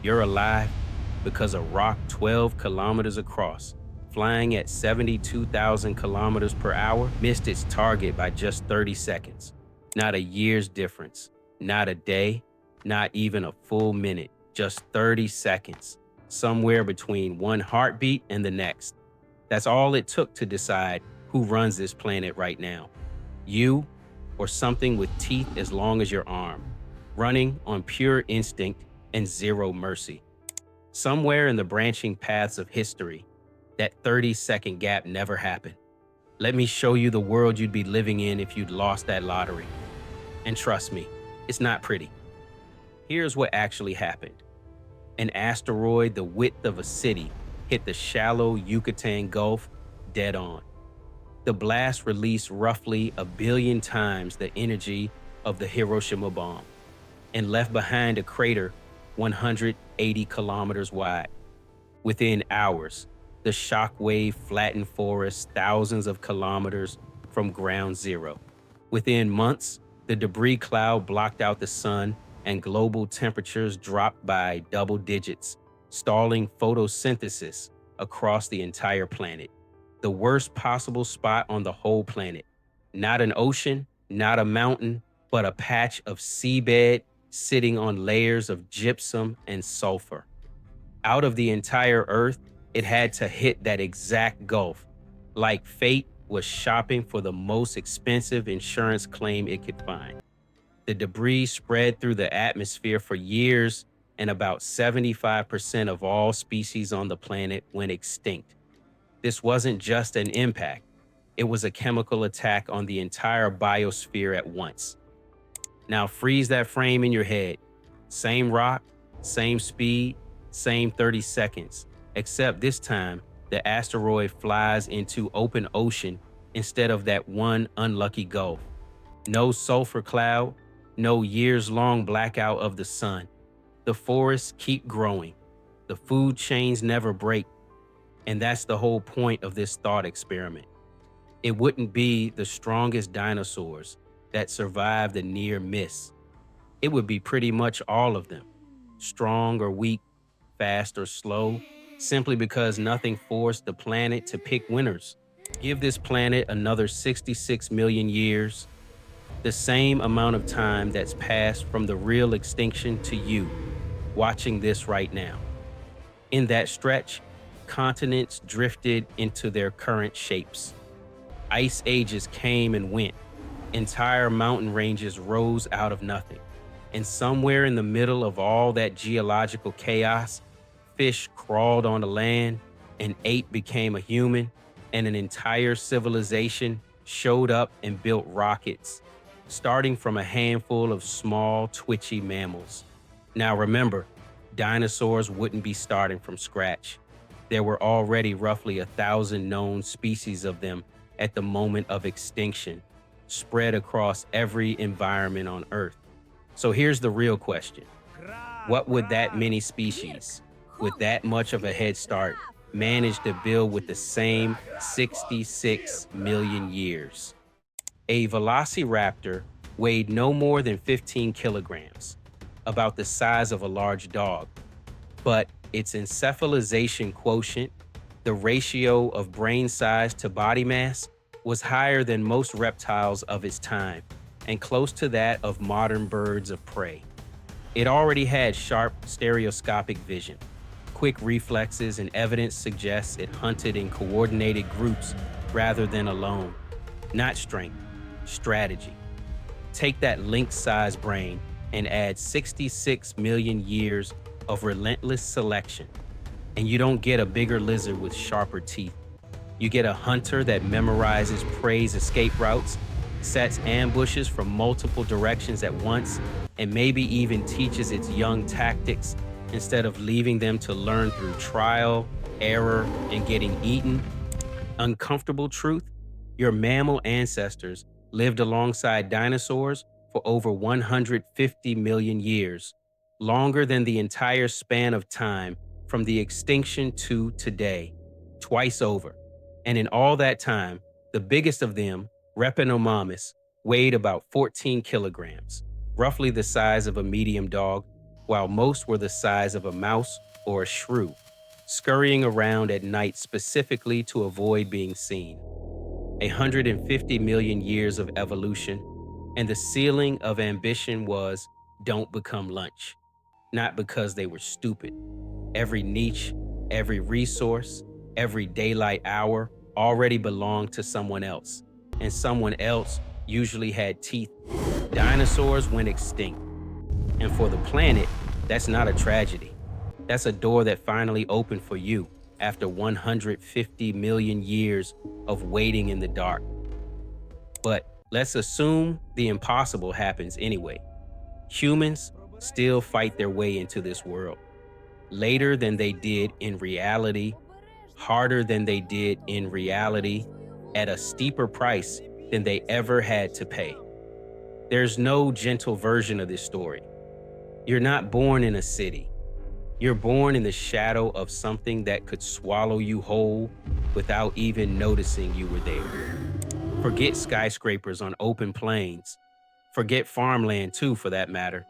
You're alive because a rock 12 kilometers across, flying at 72,000 kilometers per hour, missed its target by just 30 seconds. Not a year's difference, not a day, not even a full minute, just 30 seconds, somewhere between one heartbeat and the next. That's all it took to decide who runs this planet right now. You or something with teeth as long as your arm, running on pure instinct and zero mercy. Somewhere in the branching paths of history, that 30-second gap never happened. Let me show you the world you'd be living in if you'd lost that lottery. And trust me, it's not pretty. Here's what actually happened. An asteroid the width of a city hit the shallow Yucatan Gulf dead on. The blast released roughly 1 billion times the energy of the Hiroshima bomb and left behind a crater 180 kilometers wide. Within hours, the shockwave flattened forests thousands of kilometers from ground zero. Within months, the debris cloud blocked out the sun and global temperatures dropped by double digits, stalling photosynthesis across the entire planet. The worst possible spot on the whole planet. Not an ocean, not a mountain, but a patch of seabed sitting on layers of gypsum and sulfur. Out of the entire Earth, it had to hit that exact gulf, like fate was shopping for the most expensive insurance claim it could find. The debris spread through the atmosphere for years, and about 75% of all species on the planet went extinct. This wasn't just an impact, it was a chemical attack on the entire biosphere at once. Now freeze that frame in your head. Same rock, same speed, same 30 seconds, except this time the asteroid flies into open ocean instead of that one unlucky gulf. No sulfur cloud, no years-long blackout of the sun. The forests keep growing. The food chains never break. And that's the whole point of this thought experiment. It wouldn't be the strongest dinosaurs that survived the near miss. It would be pretty much all of them, strong or weak, fast or slow, simply because nothing forced the planet to pick winners. Give this planet another 66 million years, the same amount of time that's passed from the real extinction to you, watching this right now. In that stretch, continents drifted into their current shapes. Ice ages came and went. Entire mountain ranges rose out of nothing. And somewhere in the middle of all that geological chaos, fish crawled on the land, an ape became a human, and an entire civilization showed up and built rockets, starting from a handful of small, twitchy mammals. Now remember, dinosaurs wouldn't be starting from scratch. There were already roughly 1,000 known species of them at the moment of extinction, spread across every environment on Earth. So here's the real question. What would that many species, with that much of a head start, manage to build with the same 66 million years? A velociraptor weighed no more than 15 kilograms, about the size of a large dog. But its encephalization quotient, the ratio of brain size to body mass, was higher than most reptiles of its time and close to that of modern birds of prey. It already had sharp stereoscopic vision, quick reflexes, and evidence suggests it hunted in coordinated groups rather than alone. Not strength, strategy. Take that lynx-sized brain and add 66 million years of relentless selection, and you don't get a bigger lizard with sharper teeth. You get a hunter that memorizes prey's escape routes, sets ambushes from multiple directions at once, and maybe even teaches its young tactics instead of leaving them to learn through trial, error, and getting eaten. Uncomfortable truth: your mammal ancestors lived alongside dinosaurs for over 150 million years, longer than the entire span of time from the extinction to today, twice over. And in all that time, the biggest of them, Repenomamus, weighed about 14 kilograms, roughly the size of a medium dog, while most were the size of a mouse or a shrew, scurrying around at night specifically to avoid being seen. 150 million years of evolution, and the ceiling of ambition was don't become lunch, not because they were stupid. Every niche, every resource, every daylight hour already belonged to someone else, and someone else usually had teeth. Dinosaurs went extinct, and for the planet, that's not a tragedy. That's a door that finally opened for you after 150 million years of waiting in the dark. But let's assume the impossible happens anyway. Humans still fight their way into this world, later than they did in reality, harder than they did in reality, at a steeper price than they ever had to pay. There's no gentle version of this story. You're not born in a city. You're born in the shadow of something that could swallow you whole without even noticing you were there. Forget skyscrapers on open plains. Forget farmland too, for that matter.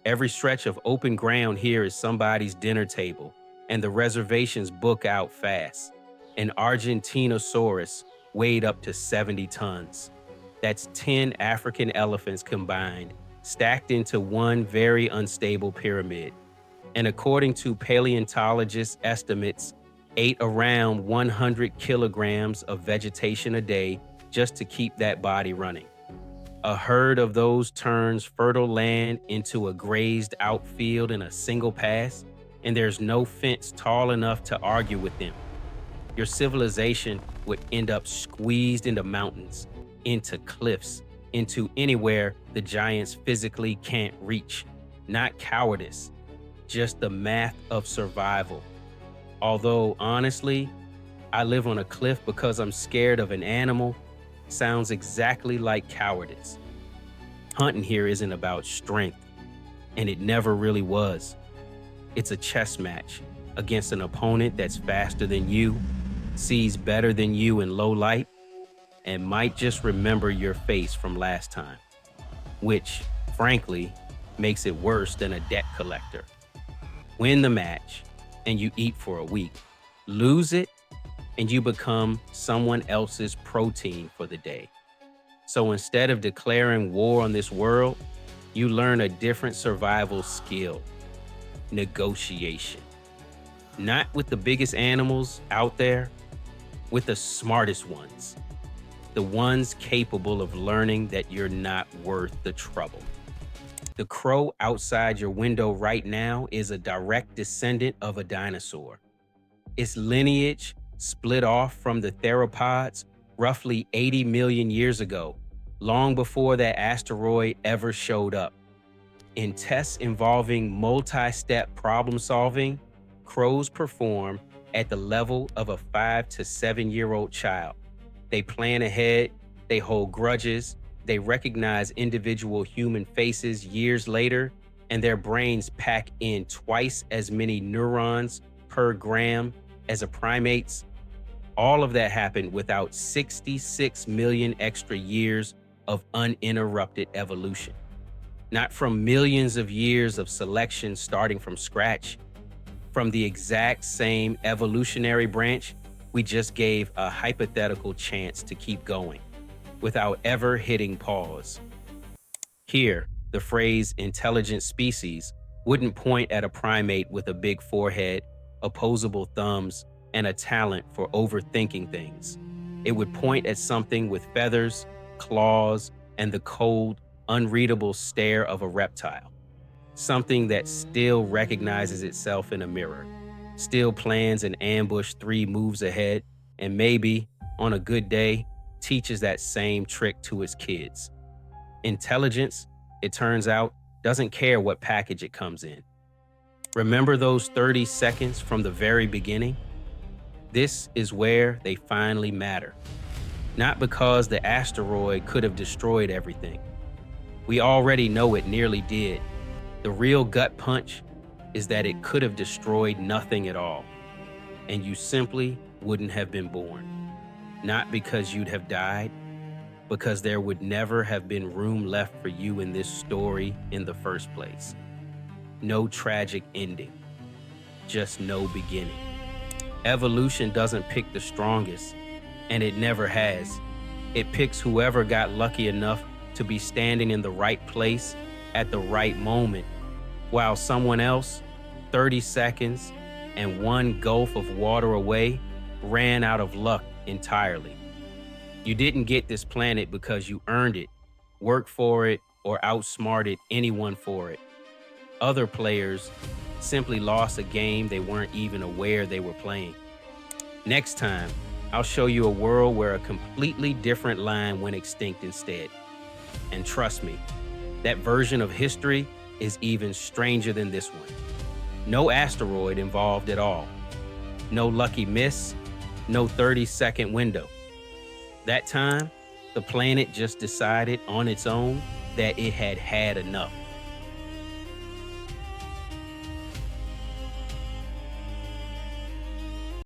Every stretch of open ground here is somebody's dinner table, and the reservations book out fast. An Argentinosaurus weighed up to 70 tons. That's 10 African elephants combined, stacked into one very unstable pyramid. And according to paleontologists' estimates, ate around 100 kilograms of vegetation a day just to keep that body running. A herd of those turns fertile land into a grazed outfield in a single pass, and there's no fence tall enough to argue with them. Your civilization would end up squeezed into mountains, into cliffs, into anywhere the giants physically can't reach. Not cowardice, just the math of survival. Although, honestly, I live on a cliff because I'm scared of an animal sounds exactly like cowardice. Hunting here isn't about strength, and it never really was. It's a chess match against an opponent that's faster than you, sees better than you in low light, and might just remember your face from last time, which, frankly, makes it worse than a debt collector. Win the match, and you eat for a week. Lose it, and you become someone else's protein for the day. So instead of declaring war on this world, you learn a different survival skill: negotiation. Not with the biggest animals out there, with the smartest ones. The ones capable of learning that you're not worth the trouble. The crow outside your window right now is a direct descendant of a dinosaur. Its lineage split off from the theropods roughly 80 million years ago, long before that asteroid ever showed up. In tests involving multi-step problem solving, crows perform at the level of a 5 to 7-year-old child. They plan ahead, they hold grudges, they recognize individual human faces years later, and their brains pack in twice as many neurons per gram as a primate's. All of that happened without 66 million extra years of uninterrupted evolution. Not from millions of years of selection starting from scratch. From the exact same evolutionary branch, we just gave a hypothetical chance to keep going without ever hitting pause. Here, the phrase intelligent species wouldn't point at a primate with a big forehead, opposable thumbs, and a talent for overthinking things. It would point at something with feathers, claws, and the cold, unreadable stare of a reptile. Something that still recognizes itself in a mirror, still plans an ambush 3 moves ahead, and maybe, on a good day, teaches that same trick to its kids. Intelligence, it turns out, doesn't care what package it comes in. Remember those 30 seconds from the very beginning? This is where they finally matter. Not because the asteroid could have destroyed everything. We already know it nearly did. The real gut punch is that it could have destroyed nothing at all, and you simply wouldn't have been born. Not because you'd have died, because there would never have been room left for you in this story in the first place. No tragic ending, just no beginning. Evolution doesn't pick the strongest, and it never has. It picks whoever got lucky enough to be standing in the right place at the right moment, while someone else, 30 seconds and one gulp of water away, ran out of luck entirely. You didn't get this planet because you earned it, worked for it, or outsmarted anyone for it. Other players simply lost a game they weren't even aware they were playing. Next time, I'll show you a world where a completely different line went extinct instead. And trust me, that version of history is even stranger than this one. No asteroid involved at all. No lucky miss, no 30-second window. That time, the planet just decided on its own that it had had enough.